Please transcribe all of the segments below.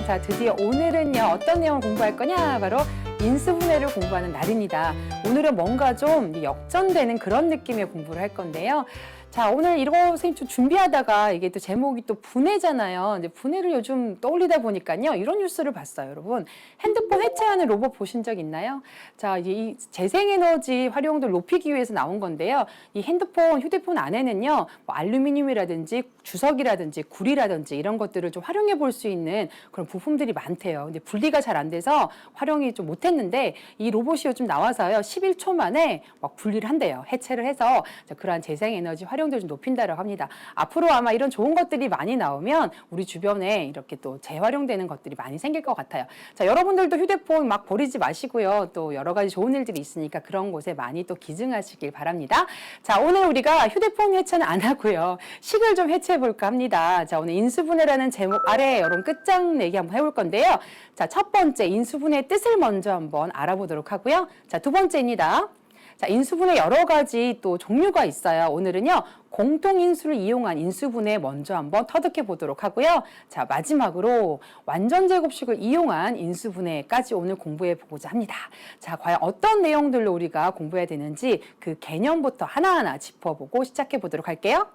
자, 드디어 오늘은요, 어떤 내용을 공부할 거냐? 바로 인수분해를 공부하는 날입니다. 오늘은 뭔가 좀 역전되는 그런 느낌의 공부를 할 건데요. 자, 오늘 이거 선생님 좀 준비하다가 이게 또 제목이 또 분해잖아요. 근데 분해를 요즘 떠올리다 보니까요, 이런 뉴스를 봤어요, 여러분. 핸드폰 해체하는 로봇 보신 적 있나요? 자, 이 재생에너지 활용도를 높이기 위해서 나온 건데요. 이 휴대폰 안에는요, 뭐 알루미늄이라든지 주석이라든지 구리라든지 이런 것들을 좀 활용해 볼 수 있는 그런 부품들이 많대요. 근데 분리가 잘 안 돼서 활용이 좀 못했는데 이 로봇이 요즘 나와서요, 11초 만에 막 분리를 한대요. 해체를 해서 그러한 재생에너지 활용도를 좀 높인다고 합니다. 앞으로 아마 이런 좋은 것들이 많이 나오면 우리 주변에 이렇게 또 재활용되는 것들이 많이 생길 것 같아요. 자, 여러분들도 휴대폰 막 버리지 마시고요. 또 여러 가지 좋은 일들이 있으니까 그런 곳에 많이 또 기증하시길 바랍니다. 자, 오늘 우리가 휴대폰 해체는 안 하고요. 식을 좀 해체해 볼까 합니다. 자, 오늘 인수분해라는 제목 아래 여러분 끝장내기 한번 해볼 건데요. 자, 첫 번째 인수분해의 뜻을 먼저 한번 알아보도록 하고요. 자, 두 번째입니다. 자, 인수분해 여러 가지 또 종류가 있어요. 오늘은요, 공통인수를 이용한 인수분해 먼저 한번 터득해 보도록 하고요. 자, 마지막으로 완전제곱식을 이용한 인수분해까지 오늘 공부해 보고자 합니다. 자, 과연 어떤 내용들로 우리가 공부해야 되는지 그 개념부터 하나하나 짚어보고 시작해 보도록 할게요.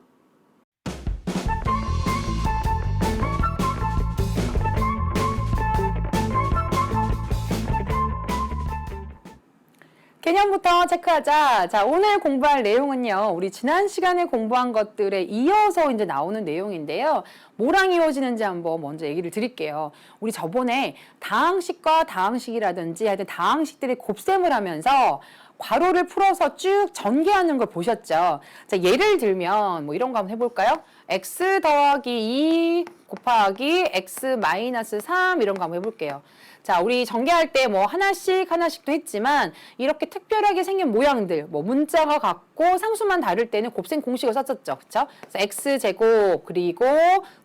개념부터 체크하자. 자, 오늘 공부할 내용은요, 우리 지난 시간에 공부한 것들에 이어서 이제 나오는 내용인데요. 뭐랑 이어지는지 한번 먼저 얘기를 드릴게요. 우리 저번에 다항식과 다항식이라든지 하여튼 다항식들의 곱셈을 하면서 괄호를 풀어서 쭉 전개하는 걸 보셨죠? 자, 예를 들면 뭐 이런 거 한번 해볼까요? x 더하기 2 곱하기 x 마이너스 3 이런 거 한번 해볼게요. 자, 우리 전개할 때 뭐 하나씩도 했지만 이렇게 특별하게 생긴 모양들, 뭐 문자가 같고 상수만 다를 때는 곱셈 공식을 썼었죠. 그쵸? 그래서 x제곱 그리고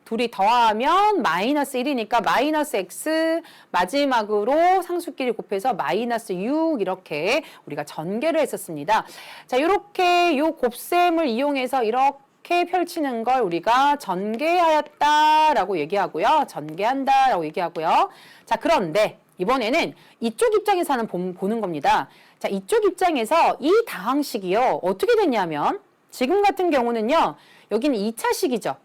둘이 더하면 마이너스 1이니까 마이너스 x 마지막으로 상수끼리 곱해서 마이너스 6 이렇게 우리가 전개를 했었습니다. 자, 이렇게 요 곱셈을 이용해서 이렇게 펼치는 걸 우리가 전개하였다라고 얘기하고요. 전개한다라고 얘기하고요. 자, 그런데 이번에는 이쪽 입장에서 보는 겁니다. 자, 이쪽 입장에서 이 다항식이요. 어떻게 됐냐면 지금 같은 경우는요. 여기는 2차식이죠.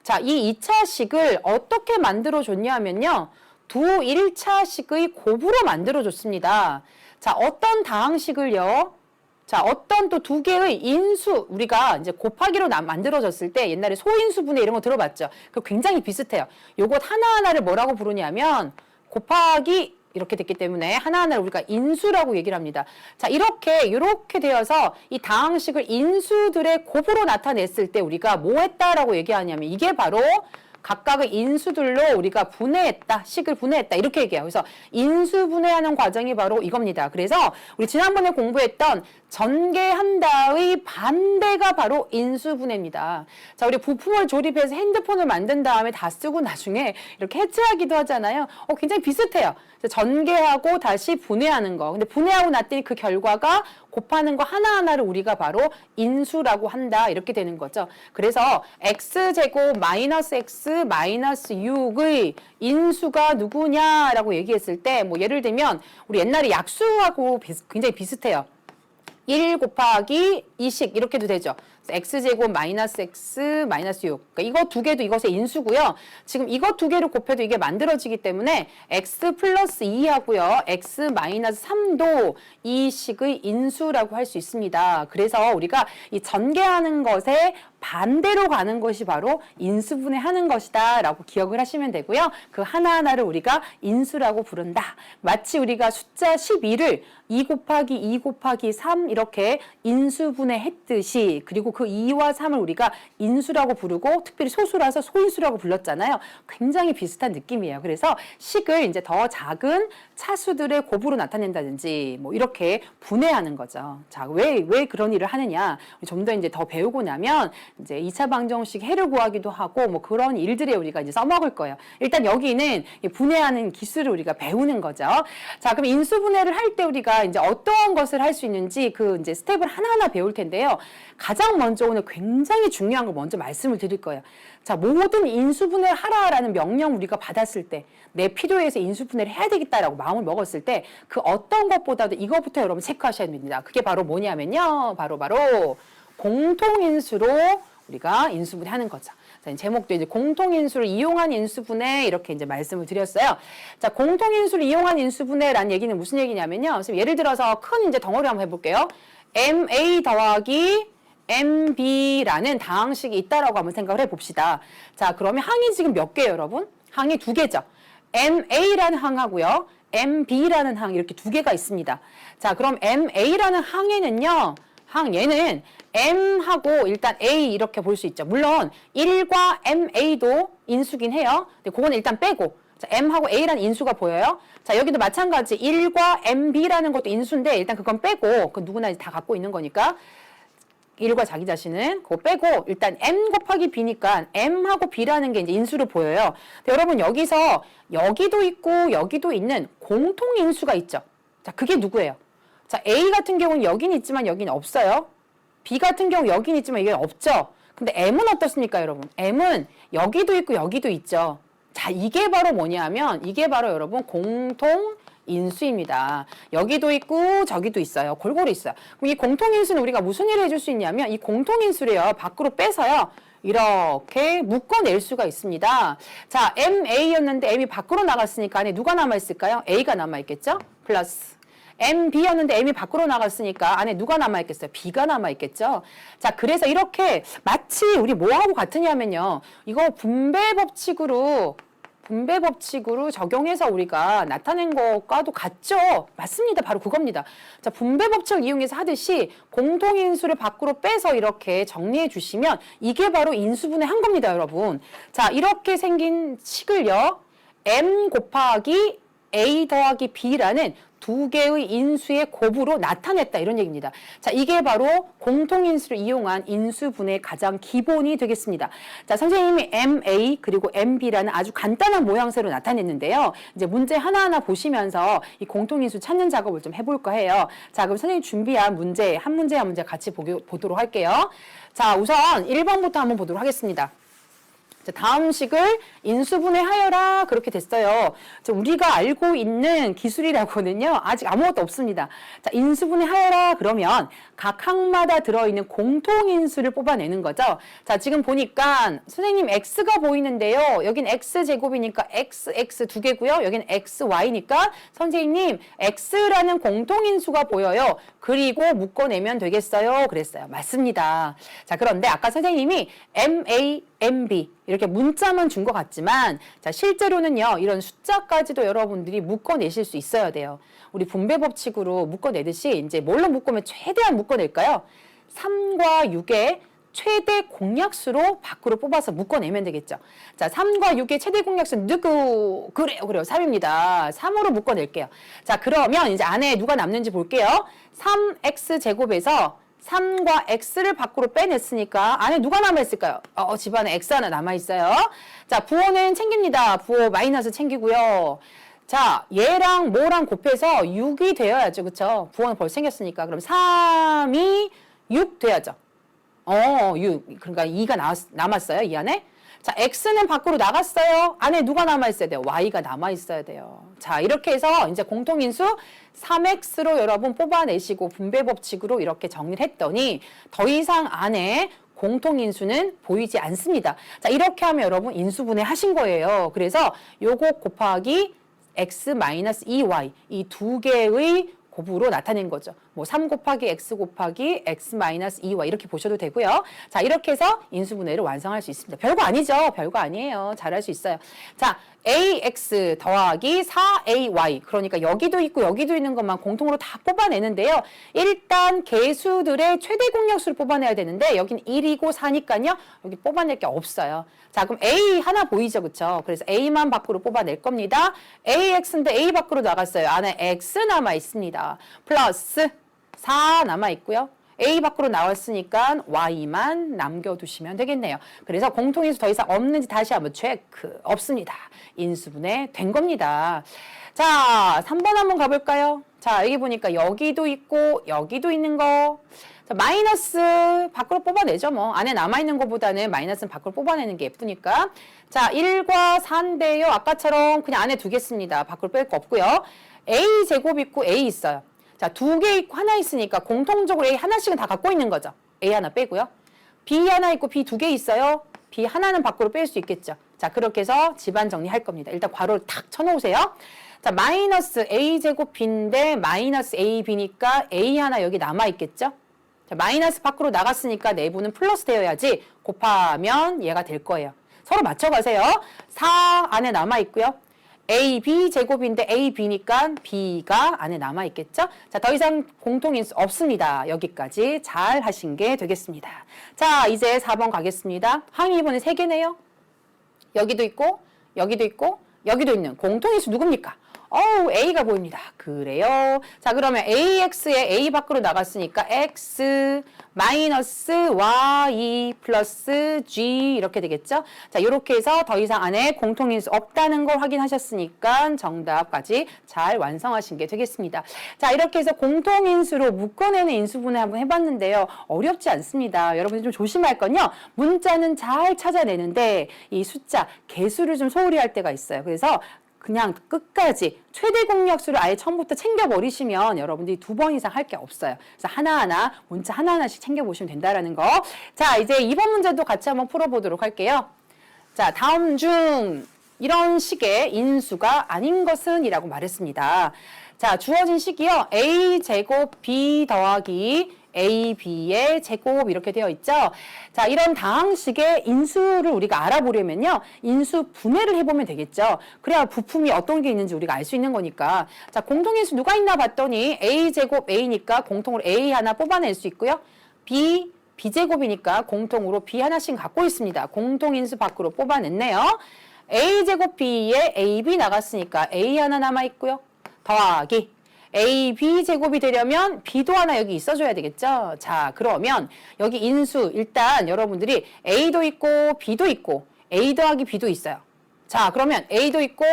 자, 이 2차식을 어떻게 만들어줬냐면요. 두 1차식의 곱으로 만들어줬습니다. 자, 어떤 다항식을요. 자, 어떤 또 두 개의 인수, 우리가 이제 곱하기로 만들어졌을 때 옛날에 소인수분해 이런 거 들어봤죠? 그 굉장히 비슷해요. 요것 하나하나를 뭐라고 부르냐면 곱하기 이렇게 됐기 때문에 하나하나를 우리가 인수라고 얘기를 합니다. 자, 이렇게 되어서 이 다항식을 인수들의 곱으로 나타냈을 때 우리가 뭐 했다라고 얘기하냐면 이게 바로 각각의 인수들로 우리가 분해했다, 식을 분해했다 이렇게 얘기해요. 그래서 인수 분해하는 과정이 바로 이겁니다. 그래서 우리 지난번에 공부했던 전개한다의 반대가 바로 인수분해입니다. 자, 우리 부품을 조립해서 핸드폰을 만든 다음에 다 쓰고 나중에 이렇게 해체하기도 하잖아요. 굉장히 비슷해요. 전개하고 다시 분해하는 거. 근데 분해하고 났더니 그 결과가 곱하는 거 하나하나를 우리가 바로 인수라고 한다. 이렇게 되는 거죠. 그래서 x제곱 마이너스 x 마이너스 6의 인수가 누구냐라고 얘기했을 때 뭐 예를 들면 우리 옛날에 약수하고 굉장히 비슷해요. 1 곱하기 2식 이렇게도 되죠. x제곱 마이너스 x 마이너스 6. 그러니까 이거 두 개도 이것의 인수고요. 지금 이거 두 개를 곱해도 이게 만들어지기 때문에 x 플러스 2하고요. x 마이너스 3도 이 식의 인수라고 할 수 있습니다. 그래서 우리가 이 전개하는 것에 반대로 가는 것이 바로 인수분해하는 것이다 라고 기억을 하시면 되고요. 그 하나하나를 우리가 인수라고 부른다. 마치 우리가 숫자 12를 2 곱하기 2 곱하기 3 이렇게 인수분해 했듯이 그리고 그 2와 3을 우리가 인수라고 부르고 특별히 소수라서 소인수라고 불렀잖아요. 굉장히 비슷한 느낌이에요. 그래서 식을 이제 더 작은 차수들의 곱으로 나타낸다든지 뭐 이렇게 분해하는 거죠. 자, 왜 그런 일을 하느냐? 좀 더 이제 더 배우고 나면 이제 2차 방정식 해를 구하기도 하고 뭐 그런 일들에 우리가 이제 써먹을 거예요. 일단 여기는 분해하는 기술을 우리가 배우는 거죠. 자, 그럼 인수분해를 할 때 우리가 이제 어떠한 것을 할 수 있는지 그 이제 스텝을 하나하나 배울 텐데요. 가장 먼저 오늘 굉장히 중요한 걸 먼저 말씀을 드릴 거예요. 자, 모든 인수분해를 하라라는 명령 우리가 받았을 때 내 필요해서 인수분해를 해야 되겠다라고 마음을 먹었을 때 그 어떤 것보다도 이거부터 여러분 체크하셔야 됩니다. 그게 바로 뭐냐면요. 바로 공통인수로 우리가 인수분해하는 거죠. 자, 제목도 이제 공통인수를 이용한 인수분해 이렇게 이제 말씀을 드렸어요. 자, 공통인수를 이용한 인수분해라는 얘기는 무슨 얘기냐면요. 예를 들어서 큰 이제 덩어리 한번 해볼게요. MA 더하기 MB라는 다항식이 있다라고 한번 생각을 해봅시다. 자, 그러면 항이 지금 몇 개예요, 여러분? 항이 두 개죠. MA라는 항하고요. MB라는 항 이렇게 두 개가 있습니다. 자, 그럼 MA라는 항에는요. 얘는 M하고 일단 A 이렇게 볼 수 있죠. 물론 1과 MA도 인수긴 해요. 근데 그거는 일단 빼고 자, M하고 A라는 인수가 보여요. 자, 여기도 마찬가지 1과 MB라는 것도 인수인데 일단 그건 빼고 그 누구나 다 갖고 있는 거니까 1과 자기 자신은 그거 빼고 일단 M 곱하기 B니까 M하고 B라는 게 이제 인수로 보여요. 근데 여러분 여기서 여기도 있고 여기도 있는 공통 인수가 있죠. 자, 그게 누구예요? 자, A 같은 경우는 여긴 있지만 여긴 없어요. B 같은 경우 여긴 있지만 이게 없죠. 근데 M은 어떻습니까, 여러분? M은 여기도 있고 여기도 있죠. 자, 이게 바로 뭐냐면 이게 바로 여러분 공통 인수입니다. 여기도 있고 저기도 있어요. 골고루 있어요. 그럼 이 공통인수는 우리가 무슨 일을 해줄 수 있냐면 이 공통인수를요. 밖으로 빼서요. 이렇게 묶어낼 수가 있습니다. 자, MA였는데 M이 밖으로 나갔으니까 안에 누가 남아있을까요? A가 남아있겠죠? 플러스 MB였는데 M이 밖으로 나갔으니까 안에 누가 남아있겠어요? B가 남아있겠죠? 자, 그래서 이렇게 마치 우리 뭐하고 같으냐면요. 이거 분배 법칙으로 적용해서 우리가 나타낸 것과도 같죠? 맞습니다. 바로 그겁니다. 자, 분배 법칙을 이용해서 하듯이 공통인수를 밖으로 빼서 이렇게 정리해 주시면 이게 바로 인수분해 한 겁니다, 여러분. 자, 이렇게 생긴 식을요. M 곱하기 A 더하기 B라는 두 개의 인수의 곱으로 나타냈다 이런 얘기입니다. 자, 이게 바로 공통인수를 이용한 인수분해의 가장 기본이 되겠습니다. 자, 선생님이 MA 그리고 MB라는 아주 간단한 모양새로 나타냈는데요. 이제 문제 하나하나 보시면서 이 공통인수 찾는 작업을 좀 해볼까 해요. 자, 그럼 선생님 준비한 문제 한 문제 한 문제 같이 보도록 할게요. 자, 우선 1번부터 한번 보도록 하겠습니다. 자, 다음 식을 인수분해하여라 그렇게 됐어요. 자, 우리가 알고 있는 기술이라고는요. 아직 아무것도 없습니다. 자, 인수분해하여라 그러면 각 항마다 들어있는 공통인수를 뽑아내는 거죠. 자, 지금 보니까 선생님 x가 보이는데요. 여긴 x제곱이니까 x 두 개고요. 여긴 xy니까 선생님 x라는 공통인수가 보여요. 그리고 묶어내면 되겠어요. 그랬어요. 맞습니다. 자, 그런데 아까 선생님이 MB 이렇게 문자만 준 것 같지만 자, 실제로는요. 이런 숫자까지도 여러분들이 묶어내실 수 있어야 돼요. 우리 분배 법칙으로 묶어내듯이 이제 뭘로 묶으면 최대한 묶어낼까요? 3과 6의 최대 공약수로 밖으로 뽑아서 묶어내면 되겠죠. 자, 3과 6의 최대 공약수는 누구? 그래요. 3입니다. 3으로 묶어낼게요. 자, 그러면 이제 안에 누가 남는지 볼게요. 3x제곱에서 3과 x를 밖으로 빼냈으니까 안에 누가 남아있을까요? 집안에 x 하나 남아있어요. 자, 부호는 챙깁니다. 부호 마이너스 챙기고요. 자, 얘랑 뭐랑 곱해서 6이 되어야죠. 그쵸? 부호는 벌써 생겼으니까. 그럼 3이 6 돼야죠. 6. 그러니까 2가 남았어요. 이 안에. 자, x는 밖으로 나갔어요. 안에 누가 남아있어야 돼요? y가 남아있어야 돼요. 자, 이렇게 해서 이제 공통인수 3x로 여러분 뽑아내시고 분배 법칙으로 이렇게 정리를 했더니 더 이상 안에 공통인수는 보이지 않습니다. 자, 이렇게 하면 여러분 인수분해 하신 거예요. 그래서 요거 곱하기 x-2y 이 두 개의 곱으로 나타낸 거죠. 뭐 3 곱하기 x 곱하기 x-2y 이렇게 보셔도 되고요. 자, 이렇게 해서 인수분해를 완성할 수 있습니다. 별거 아니죠. 별거 아니에요. 잘할 수 있어요. 자, ax 더하기 4ay 그러니까 여기도 있고 여기도 있는 것만 공통으로 다 뽑아내는데요. 일단 개수들의 최대 공약수를 뽑아내야 되는데 여긴 1이고 4니까요. 여기 뽑아낼 게 없어요. 자, 그럼 a 하나 보이죠. 그쵸? 그래서 a만 밖으로 뽑아낼 겁니다. ax인데 a 밖으로 나갔어요. 안에 x 남아 있습니다. 플러스 4 남아 있고요. A 밖으로 나왔으니까 Y만 남겨두시면 되겠네요. 그래서 공통인수 더 이상 없는지 다시 한번 체크. 없습니다. 인수분해 된 겁니다. 자, 3번 한번 가볼까요? 자, 여기 보니까 여기도 있고 여기도 있는 거. 자, 마이너스 밖으로 뽑아내죠. 뭐 안에 남아있는 것보다는 마이너스는 밖으로 뽑아내는 게 예쁘니까. 자, 1과 4인데요. 아까처럼 그냥 안에 두겠습니다. 밖으로 뺄 거 없고요. A 제곱 있고 A 있어요. 자, 2개 있고 하나 있으니까 공통적으로 A 하나씩은 다 갖고 있는 거죠. A 하나 빼고요. B 하나 있고 B 2개 있어요. B 하나는 밖으로 뺄 수 있겠죠. 자, 그렇게 해서 집안 정리할 겁니다. 일단 괄호를 탁 쳐놓으세요. 자, 마이너스 A 제곱 B인데 마이너스 AB니까 A 하나 여기 남아있겠죠. 자, 마이너스 밖으로 나갔으니까 내부는 플러스 되어야지 곱하면 얘가 될 거예요. 서로 맞춰가세요. 4 안에 남아있고요. AB 제곱인데 AB니까 B가 안에 남아있겠죠? 자, 더 이상 공통인수 없습니다. 여기까지 잘 하신 게 되겠습니다. 자, 이제 4번 가겠습니다. 항이 이번에 3개네요. 여기도 있고, 여기도 있고, 여기도 있는 공통인수 누굽니까? A가 보입니다. 그래요. 자, 그러면 AX에 A 밖으로 나갔으니까 X 마이너스 Y 플러스 G 이렇게 되겠죠? 자, 이렇게 해서 더 이상 안에 공통인수 없다는 걸 확인하셨으니까 정답까지 잘 완성하신 게 되겠습니다. 자, 이렇게 해서 공통인수로 묶어내는 인수분해 한번 해봤는데요. 어렵지 않습니다. 여러분이 좀 조심할 건요. 문자는 잘 찾아내는데 이 숫자, 개수를 좀 소홀히 할 때가 있어요. 그래서 그냥 끝까지 최대 공약수를 아예 처음부터 챙겨버리시면 여러분들이 2번 이상 할 게 없어요. 그래서 하나하나 문자 하나하나씩 챙겨보시면 된다라는 거. 자, 이제 2번 문제도 같이 한번 풀어보도록 할게요. 자, 다음 중 이런 식의 인수가 아닌 것은 이라고 말했습니다. 자, 주어진 식이요. A 제곱 B 더하기 AB의 제곱 이렇게 되어 있죠. 자, 이런 다항식의 인수를 우리가 알아보려면요. 인수 분해를 해보면 되겠죠. 그래야 부품이 어떤 게 있는지 우리가 알 수 있는 거니까. 자, 공통인수 누가 있나 봤더니 A제곱 A니까 공통으로 A 하나 뽑아낼 수 있고요. B제곱이니까 공통으로 B 하나씩 갖고 있습니다. 공통인수 밖으로 뽑아냈네요. A제곱 B에 AB 나갔으니까 A 하나 남아있고요. 더하기 AB 제곱이 되려면 B도 하나 여기 있어줘야 되겠죠? 자, 그러면 여기 인수 일단 여러분들이 A도 있고 B도 있고 A 더하기 B도 있어요. 자, 그러면 A도 있고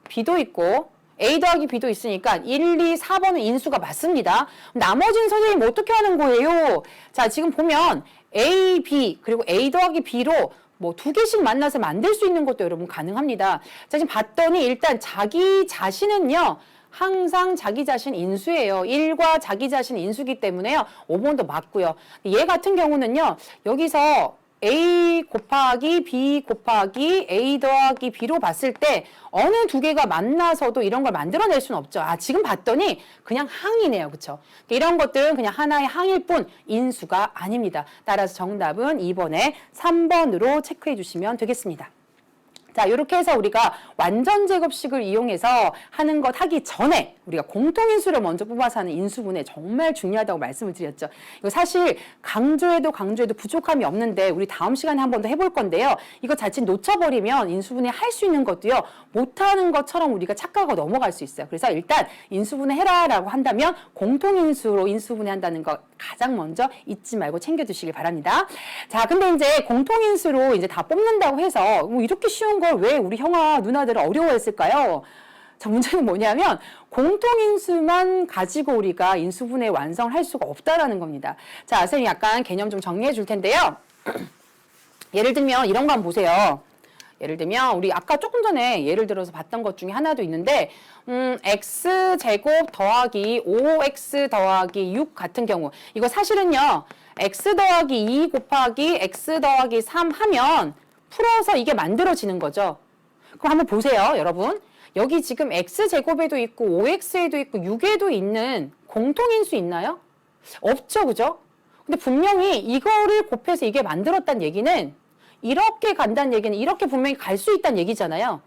B도 있고 A 더하기 B도 있으니까 1, 2, 4번은 인수가 맞습니다. 나머지는 선생님 어떻게 하는 거예요? 자, 지금 보면 A, B 그리고 A 더하기 B로 뭐 2개씩 만나서 만들 수 있는 것도 여러분 가능합니다. 자, 지금 봤더니 일단 자기 자신은요. 항상 자기 자신 인수예요. 1과 자기 자신 인수기 때문에요. 5번도 맞고요. 얘 같은 경우는요. 여기서 A 곱하기 B 곱하기 A 더하기 B로 봤을 때 어느 2개가 만나서도 이런 걸 만들어낼 수는 없죠. 아, 지금 봤더니 그냥 항이네요. 그렇죠? 이런 것들은 그냥 하나의 항일 뿐 인수가 아닙니다. 따라서 정답은 2번에 3번으로 체크해 주시면 되겠습니다. 자, 이렇게 해서 우리가 완전 제곱식을 이용해서 하는 것 하기 전에 우리가 공통인수를 먼저 뽑아서 하는 인수분해 정말 중요하다고 말씀을 드렸죠. 이거 사실 강조해도 부족함이 없는데 우리 다음 시간에 한 번 더 해볼 건데요. 이거 자칫 놓쳐버리면 인수분해 할 수 있는 것도요. 못하는 것처럼 우리가 착각하고 넘어갈 수 있어요. 그래서 일단 인수분해 해라라고 한다면 공통인수로 인수분해 한다는 거 가장 먼저 잊지 말고 챙겨두시길 바랍니다. 자, 근데 이제 공통인수로 이제 다 뽑는다고 해서 뭐 이렇게 쉬운 걸 왜 우리 형아 누나들은 어려워했을까요? 자, 문제는 뭐냐면 공통인수만 가지고 우리가 인수분해 완성을 할 수가 없다라는 겁니다. 자, 선생님 약간 개념 좀 정리해 줄 텐데요. 예를 들면 이런 거 한번 보세요. 예를 들면 우리 아까 조금 전에 예를 들어서 봤던 것 중에 하나도 있는데 x제곱 더하기 5x 더하기 6 같은 경우 이거 사실은요. x 더하기 2 곱하기 x 더하기 3 하면 풀어서 이게 만들어지는 거죠. 그럼 한번 보세요, 여러분. 여기 지금 x제곱에도 있고 5x에도 있고 6에도 있는 공통인수 있나요? 없죠, 그죠? 근데 분명히 이거를 곱해서 이게 만들었다는 얘기는 이렇게 간다는 얘기는 이렇게 분명히 갈 수 있다는 얘기잖아요.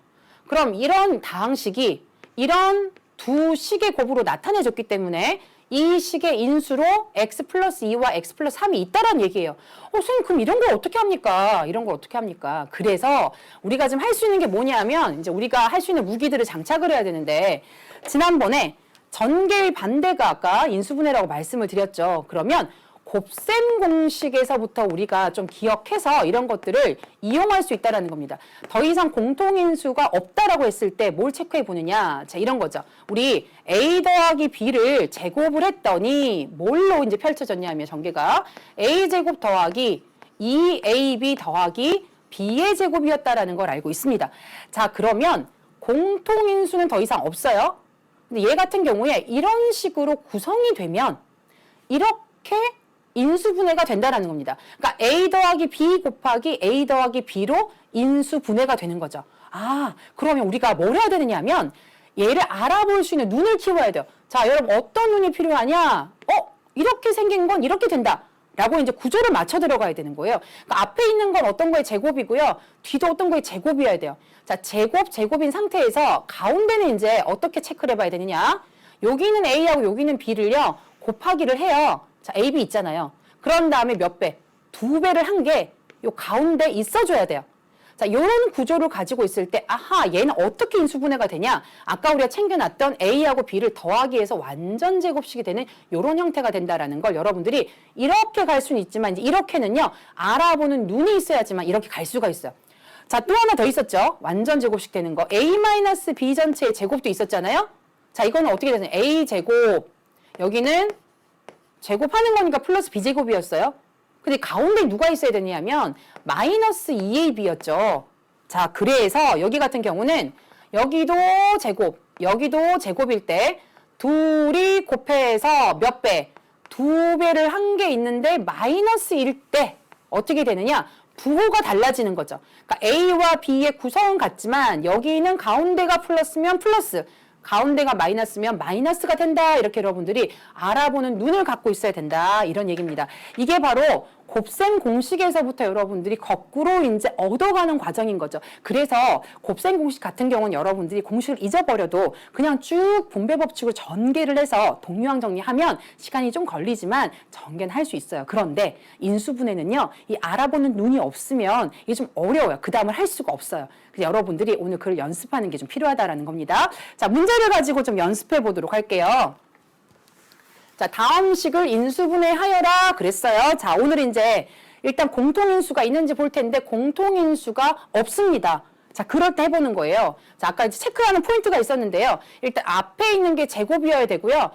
그럼 이런 다항식이 이런 두 식의 곱으로 나타내졌기 때문에 이 식의 인수로 x 플러스 2와 x 플러스 3이 있다라는 얘기예요. 선생님 그럼 이런 걸 어떻게 합니까? 이런 걸 어떻게 합니까? 그래서 우리가 지금 할 수 있는 게 뭐냐면 이제 우리가 할 수 있는 무기들을 장착을 해야 되는데 지난번에 전개의 반대가 아까 인수분해라고 말씀을 드렸죠. 그러면 곱셈 공식에서부터 우리가 좀 기억해서 이런 것들을 이용할 수 있다는 겁니다. 더 이상 공통인수가 없다라고 했을 때 뭘 체크해 보느냐. 자, 이런 거죠. 우리 A 더하기 B를 제곱을 했더니 뭘로 이제 펼쳐졌냐 하면 전개가 A제곱 더하기 2AB 더하기 B의 제곱이었다라는 걸 알고 있습니다. 자, 그러면 공통인수는 더 이상 없어요. 근데 얘 같은 경우에 이런 식으로 구성이 되면 이렇게 인수분해가 된다는 겁니다. 그러니까 A 더하기 B 곱하기 A 더하기 B로 인수분해가 되는 거죠. 아, 그러면 우리가 뭘 해야 되느냐 하면 얘를 알아볼 수 있는 눈을 키워야 돼요. 자, 여러분 어떤 눈이 필요하냐? 이렇게 생긴 건 이렇게 된다. 라고 이제 구조를 맞춰 들어가야 되는 거예요. 그러니까 앞에 있는 건 어떤 거의 제곱이고요. 뒤도 어떤 거의 제곱이어야 돼요. 자, 제곱인 상태에서 가운데는 이제 어떻게 체크를 해봐야 되느냐? 여기는 A하고 여기는 B를요. 곱하기를 해요. 자, AB 있잖아요. 그런 다음에 몇 배? 2배를 한 게 요 가운데 있어줘야 돼요. 자, 이런 구조를 가지고 있을 때 아하, 얘는 어떻게 인수분해가 되냐? 아까 우리가 챙겨놨던 A하고 B를 더하기 해서 완전 제곱식이 되는 이런 형태가 된다라는 걸 여러분들이 이렇게 갈 수는 있지만 이제 이렇게는요. 알아보는 눈이 있어야지만 이렇게 갈 수가 있어요. 자, 또 하나 더 있었죠. 완전 제곱식 되는 거. A-B 전체의 제곱도 있었잖아요. 자, 이거는 어떻게 되냐? A제곱. 여기는 제곱하는 거니까 플러스 B제곱이었어요. 근데 가운데 누가 있어야 되냐면 마이너스 2AB였죠. 자, 그래서 여기 같은 경우는 여기도 제곱, 여기도 제곱일 때 둘이 곱해서 몇 배? 2배를 한 게 있는데 마이너스일 때 어떻게 되느냐? 부호가 달라지는 거죠. 그러니까 A와 B의 구성은 같지만 여기는 가운데가 플러스면 플러스, 가운데가 마이너스면 마이너스가 된다. 이렇게 여러분들이 알아보는 눈을 갖고 있어야 된다. 이런 얘기입니다. 이게 바로 곱셈 공식에서부터 여러분들이 거꾸로 이제 얻어가는 과정인 거죠. 그래서 곱셈 공식 같은 경우는 여러분들이 공식을 잊어버려도 그냥 쭉 분배 법칙으로 전개를 해서 동류항 정리하면 시간이 좀 걸리지만 전개는 할 수 있어요. 그런데 인수분해는요, 이 알아보는 눈이 없으면 이게 좀 어려워요. 그 다음을 할 수가 없어요. 그래서 여러분들이 오늘 그걸 연습하는 게 좀 필요하다라는 겁니다. 자, 문제를 가지고 좀 연습해 보도록 할게요. 자, 다음 식을 인수분해하여라 그랬어요. 자, 오늘 이제 일단 공통인수가 있는지 볼 텐데 공통인수가 없습니다. 자, 그럴 때 해보는 거예요. 자, 아까 이제 체크하는 포인트가 있었는데요. 일단 앞에 있는 게 제곱이어야 되고요.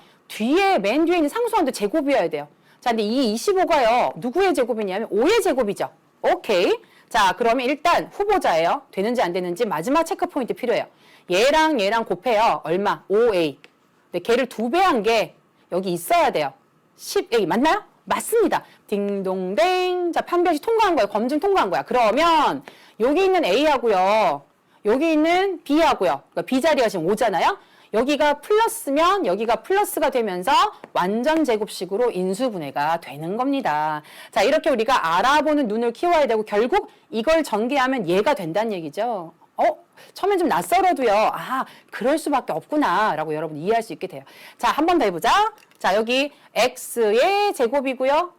맨 뒤에 있는 상수항도 제곱이어야 돼요. 자, 근데 이 25가요. 누구의 제곱이냐면 5의 제곱이죠. 오케이. 자, 그러면 일단 후보자예요. 되는지 안 되는지 마지막 체크 포인트 필요해요. 얘랑 곱해요. 얼마? 5A. 근데 걔를 2배 한 게 여기 있어야 돼요. 10A 맞나요? 맞습니다. 딩동댕. 자, 판별식 통과한 거예요. 검증 통과한 거야. 그러면 여기 있는 A하고요. 여기 있는 B하고요. 그러니까 B 자리가 지금 5잖아요. 여기가 플러스면 여기가 플러스가 되면서 완전 제곱식으로 인수분해가 되는 겁니다. 자, 이렇게 우리가 알아보는 눈을 키워야 되고 결국 이걸 전개하면 얘가 된다는 얘기죠. 처음엔 좀 낯설어도요. 아, 그럴 수밖에 없구나 라고 여러분 이해할 수 있게 돼요. 자, 한 번 더 해보자. 자, 여기 x의 제곱이고요.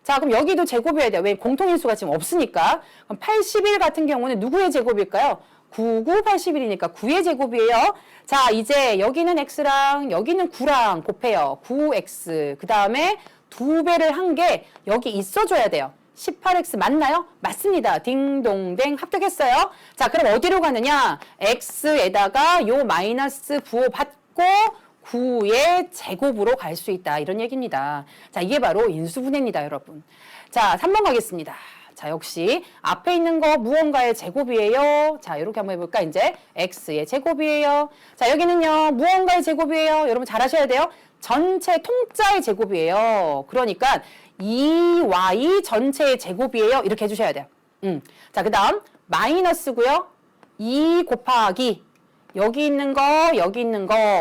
자, 그럼 여기도 제곱이어야 돼요. 왜? 공통인수가 지금 없으니까. 그럼 81 같은 경우는 누구의 제곱일까요? 99, 81이니까 9의 제곱이에요. 자, 이제 여기는 x랑 여기는 9랑 곱해요. 9x. 그 다음에 2배를 한 게 여기 있어줘야 돼요. 18x 맞나요? 맞습니다. 딩동댕 합격했어요. 자, 그럼 어디로 가느냐? x에다가 요 마이너스 부호 받고 9의 제곱으로 갈 수 있다. 이런 얘기입니다. 자, 이게 바로 인수분해입니다, 여러분. 자, 3번 가겠습니다. 자, 역시 앞에 있는 거 무언가의 제곱이에요. 자, 이렇게 한번 해볼까? 이제 x의 제곱이에요. 자, 여기는요. 무언가의 제곱이에요. 여러분 잘 하셔야 돼요. 전체 통짜의 제곱이에요. 그러니까 2y 전체의 제곱이에요. 이렇게 해주셔야 돼요. 자, 그 다음 마이너스고요. 2 곱하기 여기 있는 거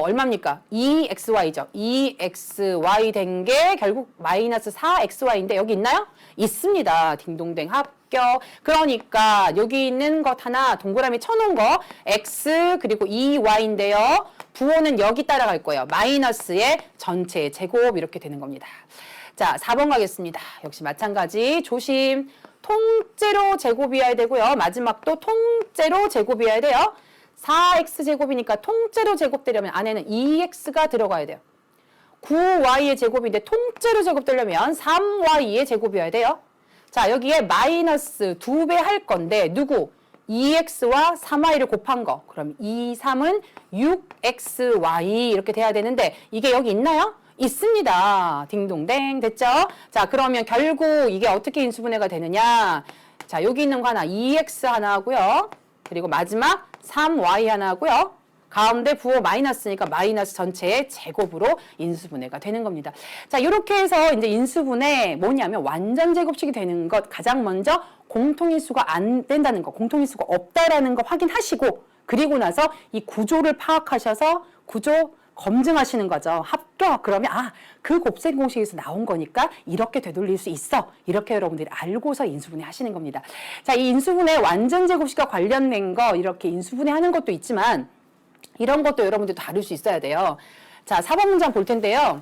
얼마입니까? 2xy죠. 2xy 된 게 결국 마이너스 4xy인데 여기 있나요? 있습니다. 딩동댕 합격. 그러니까 여기 있는 것 하나 동그라미 쳐놓은 거 x 그리고 2y인데요. 부호는 여기 따라갈 거예요. 마이너스의 전체의 제곱 이렇게 되는 겁니다. 자, 4번 가겠습니다. 역시 마찬가지 조심. 통째로 제곱이어야 되고요. 마지막도 통째로 제곱이어야 돼요. 4x제곱이니까 통째로 제곱되려면 안에는 2x가 들어가야 돼요. 9y의 제곱인데 통째로 제곱되려면 3y의 제곱이어야 돼요. 자, 여기에 마이너스 2배 할 건데 누구? 2x와 3y를 곱한 거. 그럼 2, 3은 6xy 이렇게 돼야 되는데 이게 여기 있나요? 있습니다. 딩동댕 됐죠? 자, 그러면 결국 이게 어떻게 인수분해가 되느냐? 자, 여기 있는 거 하나 2x 하나 하고요. 그리고 마지막 3y 하나 하고요. 가운데 부호 마이너스니까 마이너스 전체의 제곱으로 인수분해가 되는 겁니다. 자, 이렇게 해서 이제 인수분해 뭐냐면 완전 제곱식이 되는 것 가장 먼저 공통인수가 안 된다는 거, 공통인수가 없다라는 거 확인하시고 그리고 나서 이 구조를 파악하셔서 구조 검증하시는 거죠. 합격 그러면 그 곱셈 공식에서 나온 거니까 이렇게 되돌릴 수 있어. 이렇게 여러분들이 알고서 인수분해 하시는 겁니다. 자, 이 인수분해 완전 제곱식과 관련된 거 이렇게 인수분해 하는 것도 있지만 이런 것도 여러분들도 다룰 수 있어야 돼요. 자, 4번 문장 볼 텐데요.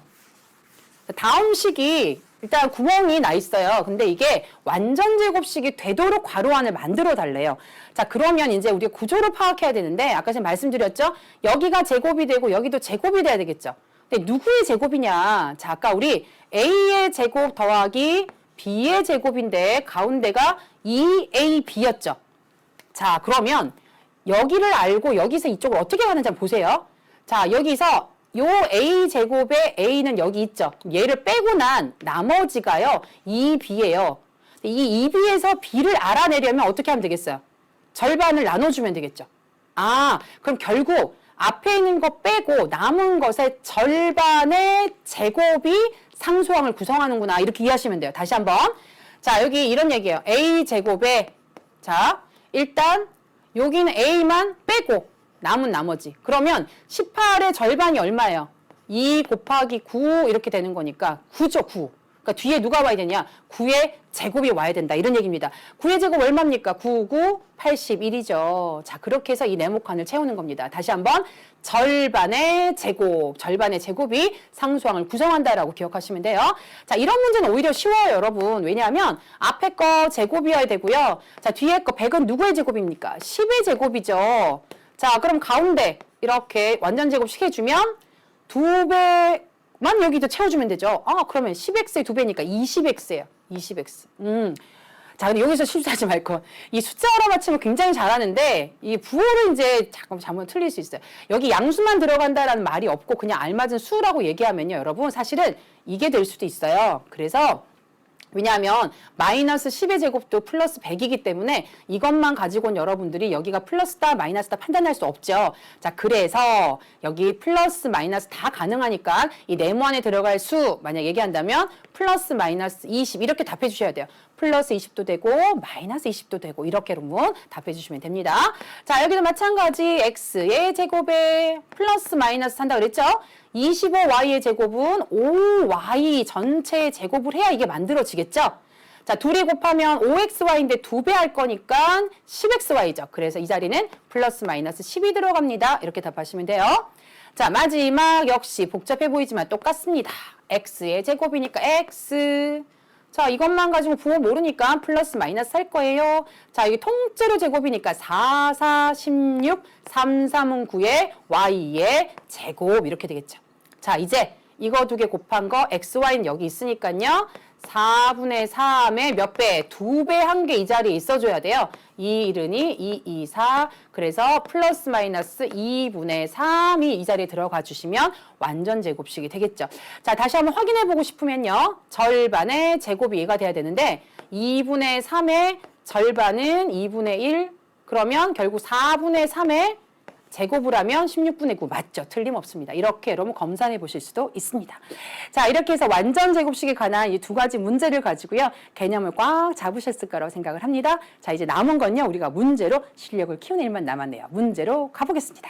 다음 식이 일단 구멍이 나 있어요. 근데 이게 완전 제곱식이 되도록 괄호 안을 만들어 달래요. 자, 그러면 이제 우리가 구조를 파악해야 되는데 아까 제가 말씀드렸죠? 여기가 제곱이 되고 여기도 제곱이 돼야 되겠죠. 근데 누구의 제곱이냐? 자, 아까 우리 A의 제곱 더하기 B의 제곱인데 가운데가 2AB였죠. 자, 그러면 여기를 알고 여기서 이쪽을 어떻게 가는지 한번 보세요. 자, 여기서 요 A제곱에 A는 여기 있죠. 얘를 빼고 난 나머지가요. 2B예요. 이 2B에서 B를 알아내려면 어떻게 하면 되겠어요? 절반을 나눠주면 되겠죠. 그럼 결국 앞에 있는 거 빼고 남은 것의 절반의 제곱이 상수항을 구성하는구나. 이렇게 이해하시면 돼요. 다시 한번. 자, 여기 이런 얘기예요. A제곱에 자, 일단 여기는 A만 빼고 남은 나머지. 그러면 18의 절반이 얼마예요? 2 곱하기 9 이렇게 되는 거니까 9죠, 9. 그러니까 뒤에 누가 와야 되냐? 9의 제곱이 와야 된다. 이런 얘기입니다. 9의 제곱 얼마입니까? 9, 9, 81이죠. 자, 그렇게 해서 이 네모칸을 채우는 겁니다. 다시 한번 절반의 제곱이 상수항을 구성한다라고 기억하시면 돼요. 자, 이런 문제는 오히려 쉬워요, 여러분. 왜냐하면 앞에 거 제곱이어야 되고요. 자, 뒤에 거 100은 누구의 제곱입니까? 10의 제곱이죠. 자, 그럼 가운데 이렇게 완전 제곱식 해주면 2배만 여기도 채워주면 되죠. 그러면 10x의 2배니까 20x예요. 20x. 자, 근데 여기서 실수하지 말고. 이 숫자 알아맞히면 굉장히 잘하는데, 이 부호를 이제 잠깐 잘못 틀릴 수 있어요. 여기 양수만 들어간다라는 말이 없고, 그냥 알맞은 수라고 얘기하면요, 여러분, 사실은 이게 될 수도 있어요. 그래서, 왜냐하면 마이너스 10의 제곱도 플러스 100이기 때문에 이것만 가지고는 여러분들이 여기가 플러스다 마이너스다 판단할 수 없죠. 자, 그래서 여기 플러스 마이너스 다 가능하니까 이 네모 안에 들어갈 수 만약 얘기한다면 플러스 마이너스 20 이렇게 답해 주셔야 돼요. 플러스 20도 되고 마이너스 20도 되고 이렇게 여러분 답해 주시면 됩니다. 자, 여기도 마찬가지 x의 제곱에 플러스 마이너스 한다 그랬죠? 25y의 제곱은 5y 전체의 제곱을 해야 이게 만들어지겠죠? 자, 둘이 곱하면 5xy인데 2배 할 거니까 10xy죠. 그래서 이 자리는 플러스 마이너스 10이 들어갑니다. 이렇게 답하시면 돼요. 자, 마지막 역시 복잡해 보이지만 똑같습니다. x의 제곱이니까 x. 자, 이것만 가지고 부호 모르니까 플러스 마이너스 할 거예요. 자, 이게 통째로 제곱이니까 4, 4, 16, 3, 3은 9에 y의 제곱 이렇게 되겠죠. 자, 이제 이거 두 개 곱한 거 xy는 여기 있으니까요. 4분의 3의 몇 배? 2배 한 개 이 자리에 있어줘야 돼요. 2, 1은 2, 2, 4. 그래서 플러스 마이너스 2분의 3이 이 자리에 들어가 주시면 완전 제곱식이 되겠죠. 자, 다시 한번 확인해 보고 싶으면요. 절반의 제곱이 얘가 돼야 되는데 2분의 3의 절반은 2분의 1. 그러면 결국 4분의 3의 제곱을 하면 16분의 9 맞죠? 틀림없습니다. 이렇게 여러분 검사해 보실 수도 있습니다. 자, 이렇게 해서 완전 제곱식에 관한 이 두 가지 문제를 가지고요. 개념을 꽉 잡으셨을 거라고 생각을 합니다. 자, 이제 남은 건요. 우리가 문제로 실력을 키우는 일만 남았네요. 문제로 가보겠습니다.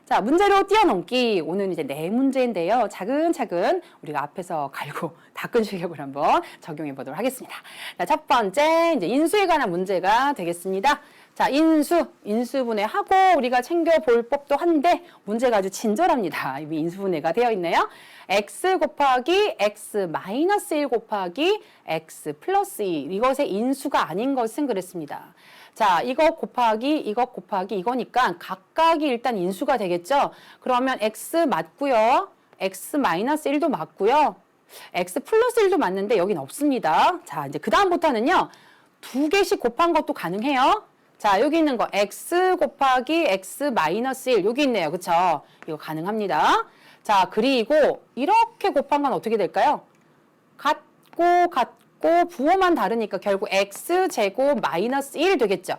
자, 문제로 뛰어넘기. 오늘 이제 네 문제인데요. 차근차근 우리가 앞에서 갈고 닦은 실력을 한번 적용해 보도록 하겠습니다. 자, 첫 번째, 이제 인수에 관한 문제가 되겠습니다. 자, 인수분해하고 우리가 챙겨볼 법도 한데 문제가 아주 친절합니다. 이미 인수분해가 되어 있네요. x 곱하기 x 마이너스 1 곱하기 x 플러스 2 이것의 인수가 아닌 것은 그랬습니다. 자, 이것 곱하기 이거니까 각각이 일단 인수가 되겠죠. 그러면 x 맞고요. x 마이너스 1도 맞고요. x 플러스 1도 맞는데 여긴 없습니다. 자, 이제 그 다음부터는요. 두 개씩 곱한 것도 가능해요. 자, 여기 있는 거 x 곱하기 x 마이너스 1 여기 있네요. 그쵸? 이거 가능합니다. 자, 그리고 이렇게 곱한 건 어떻게 될까요? 같고 부호만 다르니까 결국 x제곱 마이너스 1 되겠죠.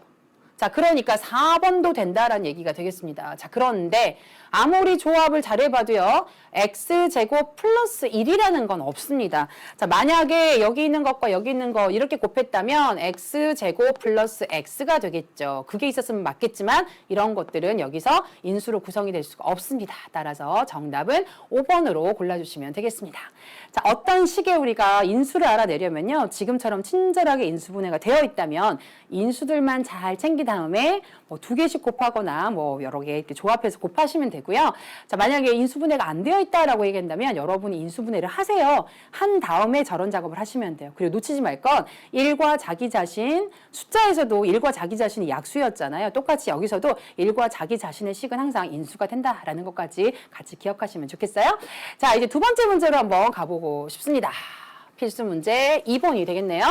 자, 그러니까 4번도 된다라는 얘기가 되겠습니다. 자, 그런데 아무리 조합을 잘해봐도요. x제곱 플러스 1이라는 건 없습니다. 자, 만약에 여기 있는 것과 여기 있는 거 이렇게 곱했다면 x제곱 플러스 x가 되겠죠. 그게 있었으면 맞겠지만 이런 것들은 여기서 인수로 구성이 될 수가 없습니다. 따라서 정답은 5번으로 골라주시면 되겠습니다. 자, 어떤 식의 우리가 인수를 알아내려면요. 지금처럼 친절하게 인수분해가 되어 있다면 인수들만 잘 챙긴 다음에 뭐 두 개씩 곱하거나 뭐 여러 개 이렇게 조합해서 곱하시면 되고요. 자, 만약에 인수분해가 안 되어 있다라고 얘기한다면 여러분이 인수분해를 하세요. 한 다음에 저런 작업을 하시면 돼요. 그리고 놓치지 말 건 1과 자기 자신, 숫자에서도 1과 자기 자신이 약수였잖아요. 똑같이 여기서도 1과 자기 자신의 식은 항상 인수가 된다라는 것까지 같이 기억하시면 좋겠어요. 자, 이제 두 번째 문제로 한번 가보고 싶습니다. 필수 문제 2번이 되겠네요.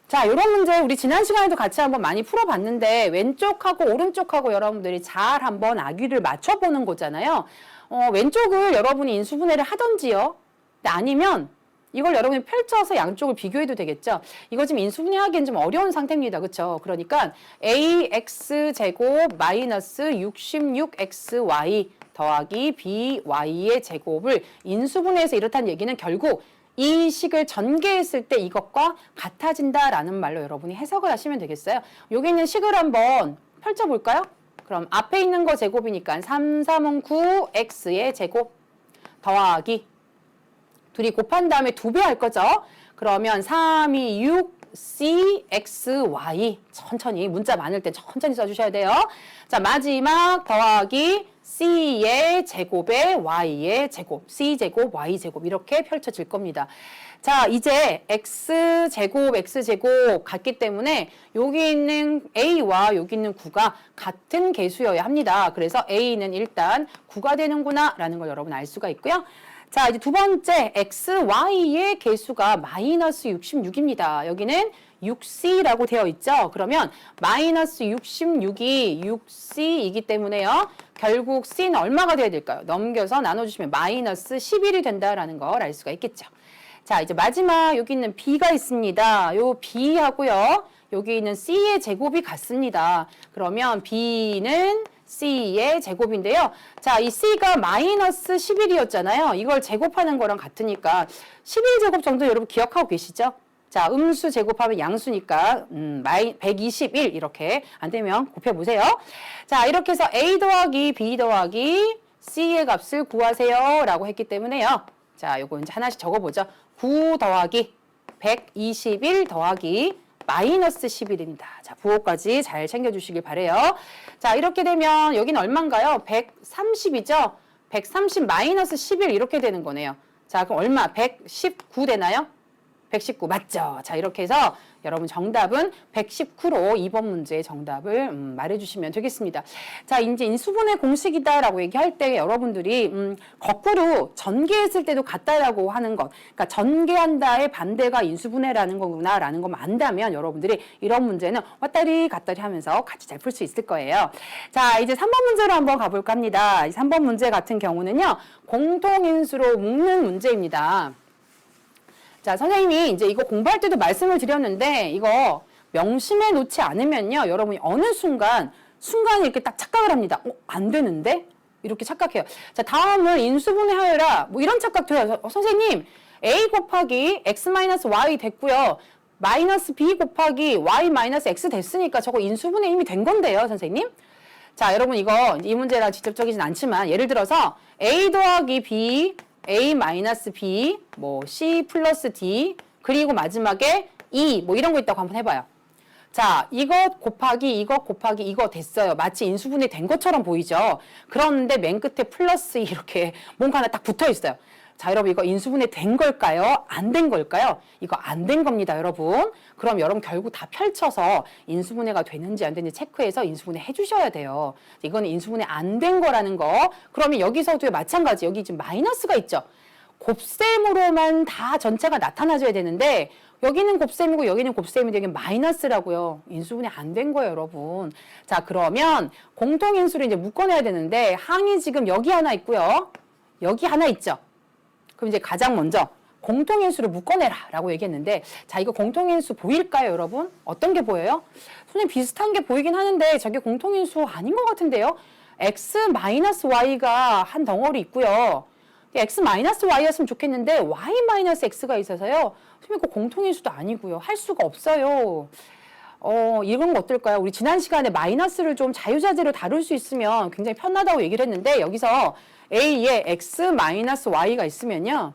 자, 이런 문제 우리 지난 시간에도 같이 한번 많이 풀어봤는데 왼쪽하고 오른쪽하고 여러분들이 잘 한번 아귀를 맞춰보는 거잖아요. 왼쪽을 여러분이 인수분해를 하던지요. 아니면 이걸 여러분이 펼쳐서 양쪽을 비교해도 되겠죠. 이거 지금 인수분해하기엔 좀 어려운 상태입니다. 그렇죠? 그러니까 ax제곱 마이너스 66xy 더하기 by의 제곱을 인수분해해서 이렇다는 얘기는 결국 이 식을 전개했을 때 이것과 같아진다라는 말로 여러분이 해석을 하시면 되겠어요. 여기 있는 식을 한번 펼쳐볼까요? 그럼 앞에 있는 거 제곱이니까 3, 3은 9x의 제곱 더하기 둘이 곱한 다음에 2배 할 거죠. 그러면 3이 6cxy 천천히 문자 많을 때 천천히 써주셔야 돼요. 자, 마지막 더하기 c의 제곱에 y의 제곱, c제곱, y제곱 이렇게 펼쳐질 겁니다. 자, 이제 x제곱 같기 때문에 여기 있는 a와 여기 있는 9가 같은 개수여야 합니다. 그래서 a는 일단 9가 되는구나 라는 걸 여러분 알 수가 있고요. 자, 이제 두 번째 xy의 개수가 마이너스 66입니다. 여기는 6c라고 되어 있죠. 그러면 마이너스 66이 6c이기 때문에요. 결국 c는 얼마가 돼야 될까요? 넘겨서 나눠주시면 마이너스 11이 된다라는 걸 알 수가 있겠죠. 자, 이제 마지막 여기 있는 b가 있습니다. 요 b하고요. 여기 있는 c의 제곱이 같습니다. 그러면 b는 c의 제곱인데요. 자, 이 c가 마이너스 11이었잖아요. 이걸 제곱하는 거랑 같으니까 11제곱 정도 여러분 기억하고 계시죠? 자, 음수 제곱하면 양수니까 121 이렇게 안 되면 곱해보세요. 자, 이렇게 해서 a 더하기 b 더하기 c의 값을 구하세요 라고 했기 때문에요. 자, 요거 이제 하나씩 적어보죠. 9 더하기 121 더하기 마이너스 11입니다. 자, 부호까지 잘 챙겨주시길 바래요. 자, 이렇게 되면 여기는 얼마인가요? 130이죠? 130 마이너스 11 이렇게 되는 거네요. 자, 그럼 얼마? 119 되나요? 119 맞죠? 자, 이렇게 해서 여러분 정답은 119로 2번 문제의 정답을 말해주시면 되겠습니다. 자, 이제 인수분해 공식이다라고 얘기할 때 여러분들이 거꾸로 전개했을 때도 같다라고 하는 것, 그러니까 전개한다의 반대가 인수분해라는 거구나라는 것만 안다면 여러분들이 이런 문제는 왔다리 갔다리 하면서 같이 잘 풀 수 있을 거예요. 자, 이제 3번 문제로 한번 가볼까 합니다. 3번 문제 같은 경우는요, 공통인수로 묶는 문제입니다. 자, 선생님이 이제 이거 공부할 때도 말씀을 드렸는데 이거 명심해 놓지 않으면요. 여러분이 어느 순간에 이렇게 딱 착각을 합니다. 안 되는데? 이렇게 착각해요. 자, 다음을 인수분해하여라. 뭐 이런 착각도 해요. 선생님, a 곱하기 x-y 됐고요. 마이너스 b 곱하기 y-x 됐으니까 저거 인수분해 이미 된 건데요, 선생님. 자, 여러분 이거 이 문제랑 직접적이진 않지만 예를 들어서 a 더하기 b a-b, 뭐 c 플러스 d, 그리고 마지막에 e, 뭐 이런 거 있다고 한번 해봐요. 자, 이것 곱하기 이거 됐어요. 마치 인수분해 된 것처럼 보이죠? 그런데 맨 끝에 플러스 이렇게 뭔가 하나 딱 붙어 있어요. 자, 여러분 이거 인수분해 된 걸까요? 안 된 걸까요? 이거 안 된 겁니다, 여러분. 그럼 여러분 결국 다 펼쳐서 인수분해가 되는지 안 되는지 체크해서 인수분해 해주셔야 돼요. 이거는 인수분해 안 된 거라는 거. 그러면 여기서도 마찬가지. 여기 지금 마이너스가 있죠? 곱셈으로만 다 전체가 나타나줘야 되는데 여기는 곱셈이고 여기는 곱셈인데 여기 마이너스라고요. 인수분해 안 된 거예요, 여러분. 자, 그러면 공통인수를 이제 묶어내야 되는데 항이 지금 여기 하나 있고요. 여기 하나 있죠. 그럼 이제 가장 먼저 공통인수를 묶어내라 라고 얘기했는데 자, 이거 공통인수 보일까요, 여러분? 어떤 게 보여요? 손에 비슷한 게 보이긴 하는데 저게 공통인수 아닌 것 같은데요? x-y가 한 덩어리 있고요. x-y였으면 좋겠는데 y-x가 있어서요. 선생님 그 공통인수도 아니고요. 할 수가 없어요. 이런 거 어떨까요? 우리 지난 시간에 마이너스를 좀 자유자재로 다룰 수 있으면 굉장히 편하다고 얘기를 했는데 여기서 a에 x-y가 있으면요.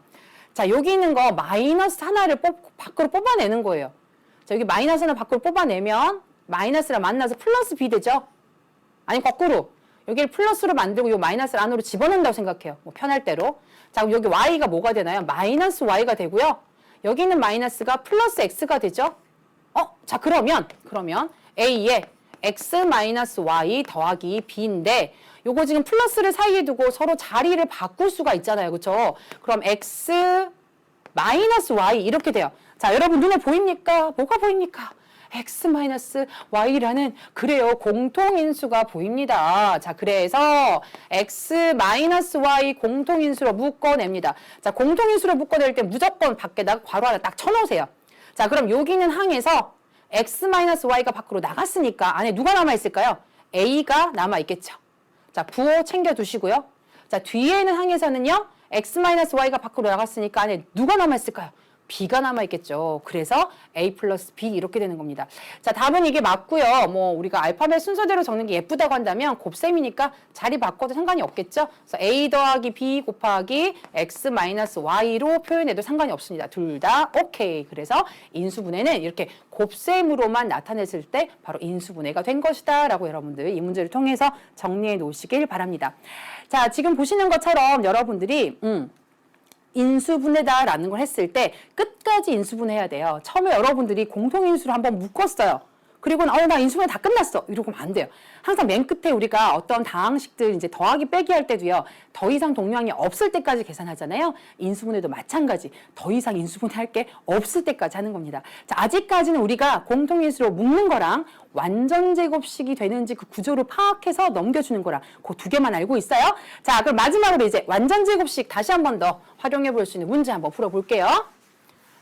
자, 여기 있는 거 마이너스 하나를 밖으로 뽑아내는 거예요. 자, 여기 마이너스 하나 밖으로 뽑아내면 마이너스랑 만나서 플러스 b 되죠? 아니 거꾸로 여기를 플러스로 만들고 이 마이너스를 안으로 집어넣는다고 생각해요. 뭐 편할 대로. 자, 여기 y가 뭐가 되나요? 마이너스 y가 되고요. 여기 있는 마이너스가 플러스 x가 되죠? 자, 그러면 a에 x-y 더하기 b인데 요거 지금 플러스를 사이에 두고 서로 자리를 바꿀 수가 있잖아요. 그렇죠? 그럼 x-y 이렇게 돼요. 자, 여러분 눈에 보입니까? 뭐가 보입니까? x-y라는 그래요. 공통인수가 보입니다. 자, 그래서 x-y 공통인수로 묶어냅니다. 자, 공통인수로 묶어낼 때 무조건 밖에다가 괄호 하나 딱 쳐놓으세요. 자, 그럼 여기는 항에서 x-y가 밖으로 나갔으니까 안에 누가 남아있을까요? a가 남아있겠죠. 자, 부호 챙겨두시고요. 자, 뒤에 있는 항에서는요. x-y가 밖으로 나갔으니까 안에 누가 남아있을까요? b가 남아있겠죠. 그래서 a 플러스 b 이렇게 되는 겁니다. 자, 답은 이게 맞고요. 뭐 우리가 알파벳 순서대로 적는 게 예쁘다고 한다면 곱셈이니까 자리 바꿔도 상관이 없겠죠. 그래서 a 더하기 b 곱하기 x-y로 표현해도 상관이 없습니다. 둘 다 오케이. 그래서 인수분해는 이렇게 곱셈으로만 나타냈을 때 바로 인수분해가 된 것이다 라고 여러분들 이 문제를 통해서 정리해 놓으시길 바랍니다. 자, 지금 보시는 것처럼 여러분들이 인수분해다라는 걸 했을 때 끝까지 인수분해해야 돼요. 처음에 여러분들이 공통인수를 한번 묶었어요. 그리고는 나 인수분해 다 끝났어. 이러면 안 돼요. 항상 맨 끝에 우리가 어떤 다항식들 이제 더하기 빼기 할 때도요. 더 이상 동량이 없을 때까지 계산하잖아요. 인수분해도 마찬가지. 더 이상 인수분해 할 게 없을 때까지 하는 겁니다. 자, 아직까지는 우리가 공통인수로 묶는 거랑 완전 제곱식이 되는지 그 구조를 파악해서 넘겨주는 거랑 그 두 개만 알고 있어요. 자, 그럼 마지막으로 이제 완전 제곱식 다시 한 번 더 활용해 볼 수 있는 문제 한번 풀어볼게요.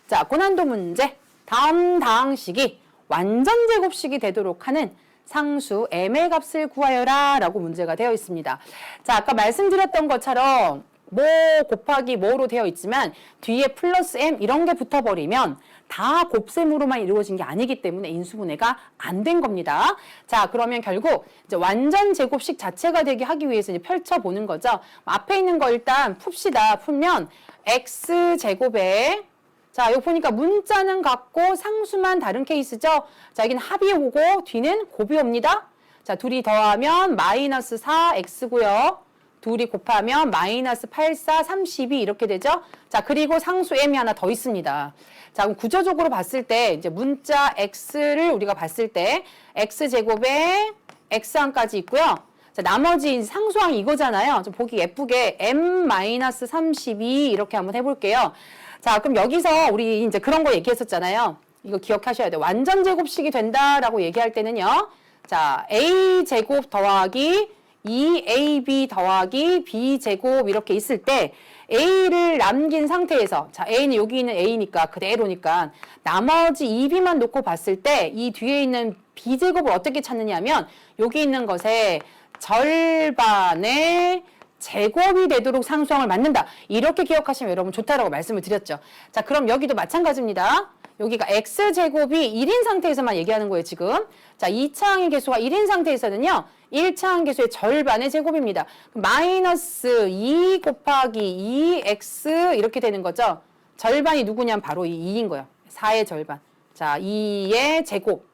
자, 고난도 문제. 다음 다항식이 완전 제곱식이 되도록 하는 상수 m의 값을 구하여라 라고 문제가 되어 있습니다. 자, 아까 말씀드렸던 것처럼 뭐 곱하기 뭐로 되어 있지만 뒤에 플러스 m 이런 게 붙어버리면 다 곱셈으로만 이루어진 게 아니기 때문에 인수분해가 안 된 겁니다. 자, 그러면 결국 이제 완전 제곱식 자체가 되게 하기 위해서 이제 펼쳐보는 거죠. 앞에 있는 거 일단 풉시다. 풀면 x제곱에 자, 여기 보니까 문자는 같고 상수만 다른 케이스죠. 자, 여기는 합이 오고 뒤는 곱이 옵니다. 자, 둘이 더하면 마이너스 4x고요. 둘이 곱하면 마이너스 8, 4, 32 이렇게 되죠. 자, 그리고 상수 m이 하나 더 있습니다. 자, 그럼 구조적으로 봤을 때 이제 문자 x를 우리가 봤을 때 x제곱에 x항까지 있고요. 자, 나머지 상수항이 이거잖아요. 좀 보기 예쁘게 m-32 이렇게 한번 해볼게요. 자, 그럼 여기서 우리 이제 그런 거 얘기했었잖아요. 이거 기억하셔야 돼요. 완전 제곱식이 된다라고 얘기할 때는요. 자, a제곱 더하기 2ab 더하기 b제곱 이렇게 있을 때 a를 남긴 상태에서 자, a는 여기 있는 a니까 그대로니까 나머지 2b만 놓고 봤을 때 이 뒤에 있는 b제곱을 어떻게 찾느냐 하면 여기 있는 것에 절반의 제곱이 되도록 상수항을 만든다. 이렇게 기억하시면 여러분 좋다라고 말씀을 드렸죠. 자, 그럼 여기도 마찬가지입니다. 여기가 x제곱이 1인 상태에서만 얘기하는 거예요, 지금. 자, 2차항의 개수가 1인 상태에서는요. 1차항 개수의 절반의 제곱입니다. 마이너스 2 곱하기 2x 이렇게 되는 거죠. 절반이 누구냐면 바로 이 2인 거예요. 4의 절반. 자, 2의 제곱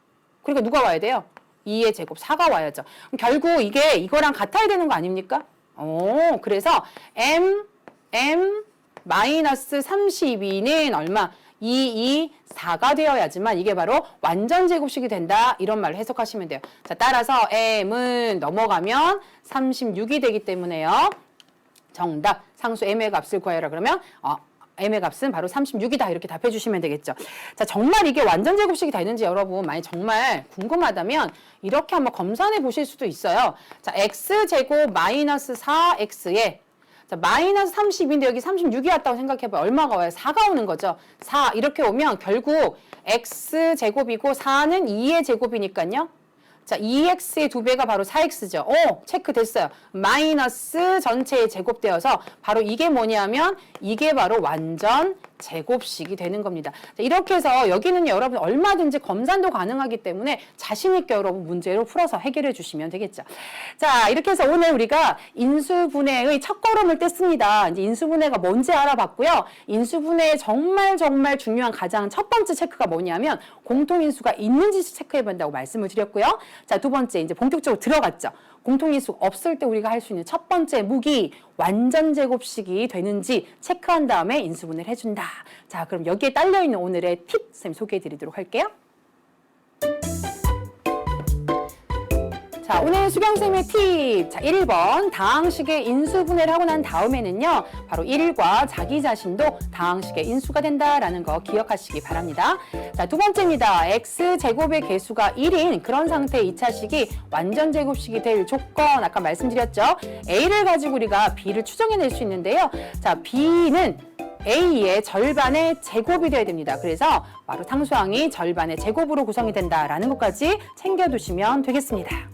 그러니까 누가 와야 돼요? 2의 제곱 4가 와야죠. 그럼 결국 이게 이거랑 같아야 되는 거 아닙니까? 그래서 마이너스 32는 얼마? 4가 되어야지만 이게 바로 완전 제곱식이 된다. 이런 말을 해석하시면 돼요. 자, 따라서 m은 넘어가면 36이 되기 때문에요. 정답, 상수 m의 값을 구하여라. 그러면 m의 값은 바로 36이다. 이렇게 답해 주시면 되겠죠. 자, 정말 이게 완전 제곱식이 되는지 여러분 만약 정말 궁금하다면 이렇게 한번 검사해 보실 수도 있어요. 자, x제곱 마이너스 4x에 자, 마이너스 30인데 여기 36이 왔다고 생각해봐요. 얼마가 와요? 4가 오는 거죠. 4 이렇게 오면 결국 x제곱이고 4는 2의 제곱이니까요. 자, 2x의 2배가 바로 4x죠. 체크됐어요. 마이너스 전체의 제곱되어서 바로 이게 뭐냐면 이게 바로 완전 제곱식이 되는 겁니다. 자, 이렇게 해서 여기는 여러분 얼마든지 검산도 가능하기 때문에 자신 있게 여러분 문제로 풀어서 해결해 주시면 되겠죠. 자, 이렇게 해서 오늘 우리가 인수분해의 첫 걸음을 뗐습니다. 이제 인수분해가 뭔지 알아봤고요. 인수분해의 정말 중요한 가장 첫 번째 체크가 뭐냐면 공통인수가 있는지 체크해 본다고 말씀을 드렸고요. 자, 두 번째 이제 본격적으로 들어갔죠. 공통인수 없을 때 우리가 할 수 있는 첫 번째 무기 완전 제곱식이 되는지 체크한 다음에 인수분해를 해준다. 자, 그럼 여기에 딸려있는 오늘의 팁 쌤 소개해 드리도록 할게요. 자, 오늘 수경쌤의 팁. 자, 1번. 다항식의 인수분해를 하고 난 다음에는요, 바로 1과 자기 자신도 다항식의 인수가 된다라는 거 기억하시기 바랍니다. 자, 두 번째입니다. x제곱의 개수가 1인 그런 상태의 2차식이 완전 제곱식이 될 조건, 아까 말씀드렸죠. a를 가지고 우리가 b를 추정해낼 수 있는데요. 자, b는 a의 절반의 제곱이 되어야 됩니다. 그래서 바로 상수항이 절반의 제곱으로 구성이 된다라는 것까지 챙겨두시면 되겠습니다.